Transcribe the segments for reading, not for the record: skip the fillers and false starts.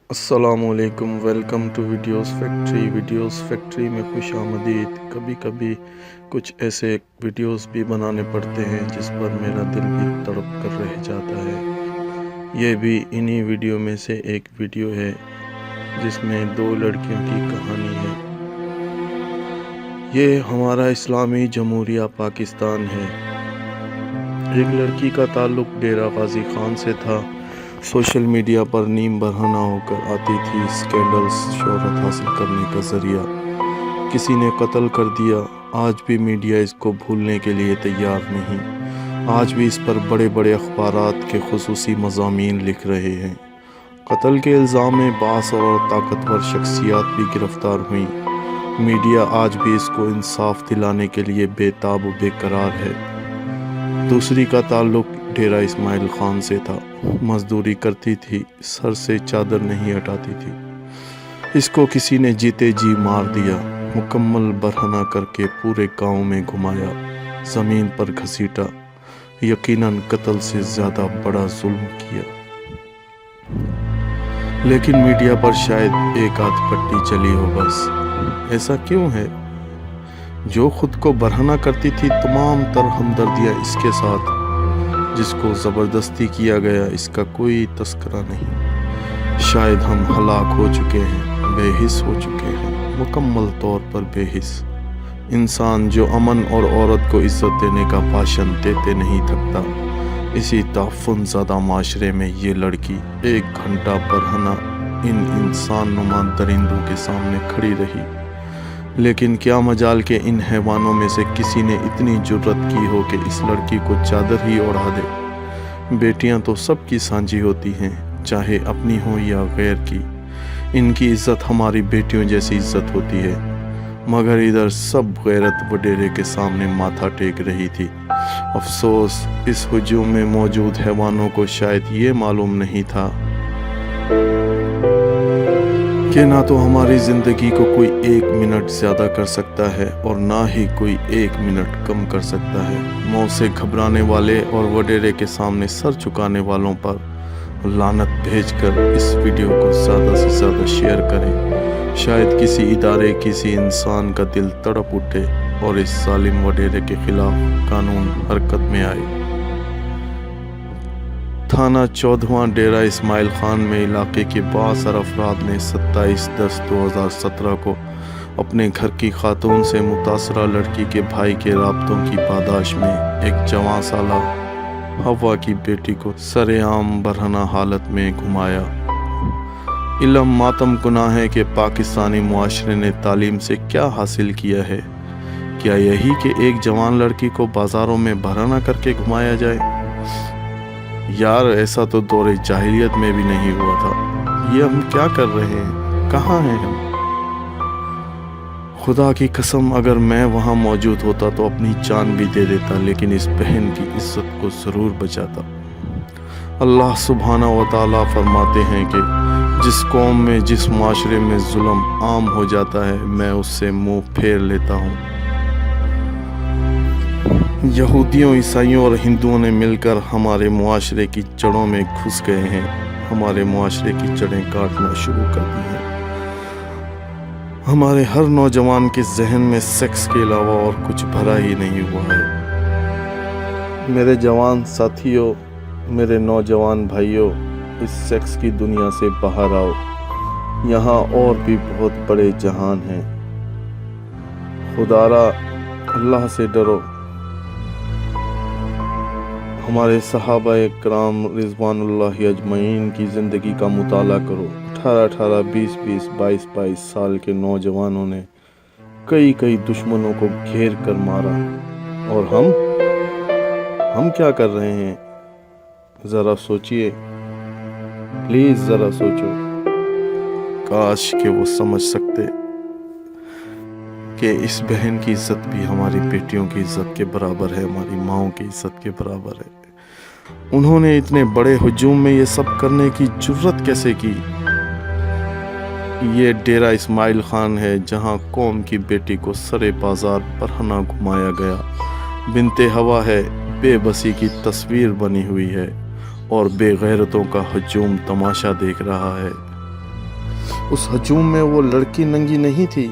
السلام علیکم، welcome to videos factory میں خوش آمدید۔ کبھی کبھی کچھ ایسے ویڈیوز بھی بنانے پڑتے ہیں جس پر میرا دل بھی تڑپ کر رہ جاتا ہے۔ یہ بھی انہی ویڈیو میں سے ایک ویڈیو ہے جس میں دو لڑکیوں کی کہانی ہے۔ یہ ہمارا اسلامی جمہوریہ پاکستان ہے۔ ایک لڑکی کا تعلق ڈیرہ غازی خان سے تھا۔ سوشل میڈیا پر نیم برہنہ ہو کر آتی تھی، سکینڈلز شہرت حاصل کرنے کا ذریعہ۔ کسی نے قتل کر دیا، آج بھی میڈیا اس کو بھولنے کے لیے تیار نہیں۔ آج بھی اس پر بڑے بڑے اخبارات کے خصوصی مضامین لکھ رہے ہیں۔ قتل کے الزام میں بااثر اور طاقتور شخصیات بھی گرفتار ہوئیں۔ میڈیا آج بھی اس کو انصاف دلانے کے لیے بے تاب و بے قرار ہے۔ دوسری کا تعلق ڈیرہ اسماعیل خان سے تھا۔ مزدوری کرتی تھی، سر سے چادر نہیں ہٹاتی تھی۔ اس کو کسی نے جیتے جی مار دیا، مکمل برہنہ کر کے پورے گاؤں میں گھمایا، زمین پر گھسیٹا، یقیناً قتل سے زیادہ بڑا ظلم کیا۔ لیکن میڈیا پر شاید ایک آدھ پٹی چلی ہو بس۔ ایسا کیوں ہے؟ جو خود کو برہنہ کرتی تھی، تمام تر ہمدردیاں اس کے ساتھ۔ جس کو زبردستی کیا گیا، اس کا کوئی تذکرہ نہیں۔ شاید ہم ہلاک ہو چکے ہیں، بے حس ہو چکے ہیں، مکمل طور پر بے حس۔ انسان جو امن اور عورت کو عزت دینے کا بھاشن دیتے نہیں تھکتا، اسی تعفن زدہ معاشرے میں یہ لڑکی 1 گھنٹہ برہنہ ان انسان نما درندوں کے سامنے کھڑی رہی۔ لیکن کیا مجال کہ ان حیوانوں میں سے کسی نے اتنی جرت کی ہو کہ اس لڑکی کو چادر ہی اڑا دے۔ بیٹیاں تو سب کی سانجھی ہوتی ہیں، چاہے اپنی ہوں یا غیر کی۔ ان کی عزت ہماری بیٹیوں جیسی عزت ہوتی ہے، مگر ادھر سب غیرت وڈیرے کے سامنے ماتھا ٹیک رہی تھی۔ افسوس، اس ہجوم میں موجود حیوانوں کو شاید یہ معلوم نہیں تھا کہ نہ تو ہماری زندگی کو کوئی 1 منٹ زیادہ کر سکتا ہے اور نہ ہی کوئی 1 منٹ کم کر سکتا ہے۔ موت سے گھبرانے والے اور وڈیرے کے سامنے سر چکانے والوں پر لعنت بھیج کر اس ویڈیو کو زیادہ سے زیادہ شیئر کریں۔ شاید کسی ادارے، کسی انسان کا دل تڑپ اٹھے اور اس ظالم وڈیرے کے خلاف قانون حرکت میں آئے۔ تھانہ 14واں ڈیرہ اسماعیل خان میں علاقے کے بااثر افراد نے 27/10/2017 کو اپنے گھر کی خاتون سے متاثرہ لڑکی کے بھائی کے رابطوں کی پاداش میں ایک جوان سالہ ہوا کی بیٹی کو سر عام برہنہ حالت میں گھمایا۔ علم ماتم گناہ ہے کہ پاکستانی معاشرے نے تعلیم سے کیا حاصل کیا ہے؟ کیا یہی کہ ایک جوان لڑکی کو بازاروں میں برہنہ کر کے گھمایا جائے؟ یار، ایسا تو دور جاہلیت میں بھی نہیں ہوا تھا۔ یہ ہم کیا کر رہے ہیں؟ کہاں ہیں ہم؟ خدا کی قسم، اگر میں وہاں موجود ہوتا تو اپنی جان بھی دے دیتا، لیکن اس بہن کی عزت کو ضرور بچاتا۔ اللہ سبحانہ و تعالیٰ فرماتے ہیں کہ جس قوم میں، جس معاشرے میں ظلم عام ہو جاتا ہے، میں اس سے منہ پھیر لیتا ہوں۔ یہودیوں، عیسائیوں اور ہندوؤں نے مل کر ہمارے معاشرے کی جڑوں میں گھس گئے ہیں، ہمارے معاشرے کی جڑیں کاٹنا شروع کر دی ہیں۔ ہمارے ہر نوجوان کے ذہن میں سیکس کے علاوہ اور کچھ بھرا ہی نہیں ہوا ہے۔ میرے جوان ساتھیوں، میرے نوجوان بھائیوں، اس سیکس کی دنیا سے باہر آؤ۔ یہاں اور بھی بہت بڑے جہان ہیں۔ خدارا، اللہ سے ڈرو۔ ہمارے صحابہ کرام رضوان اللہ اجمعین کی زندگی کا مطالعہ کرو۔ 18 20 22 سال کے نوجوانوں نے کئی دشمنوں کو گھیر کر مارا، اور ہم کیا کر رہے ہیں؟ ذرا سوچئے، پلیز ذرا سوچو۔ کاش کہ وہ سمجھ سکتے کہ اس بہن کی عزت بھی ہماری بیٹیوں کی عزت کے برابر ہے، ہماری ماؤں کی عزت کے برابر ہے۔ انہوں نے اتنے بڑے ہجوم میں یہ سب کرنے کی جرت کیسے کی؟ یہ ڈیرہ اسماعیل خان ہے، جہاں قوم کی بیٹی کو سرے بازار برہنہ گھمایا گیا۔ بنت ہوا ہے، بے بسی کی تصویر بنی ہوئی ہے اور بے غیرتوں کا ہجوم تماشا دیکھ رہا ہے۔ اس ہجوم میں وہ لڑکی ننگی نہیں تھی،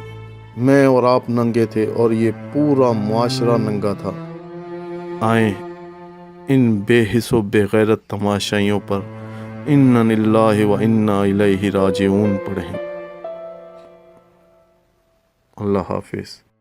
میں اور آپ ننگے تھے اور یہ پورا معاشرہ ننگا تھا۔ آئیں ان بے حس و بے غیرت تماشائیوں پر انا للہ و انا الیہ راجعون پڑھیں۔ اللہ حافظ۔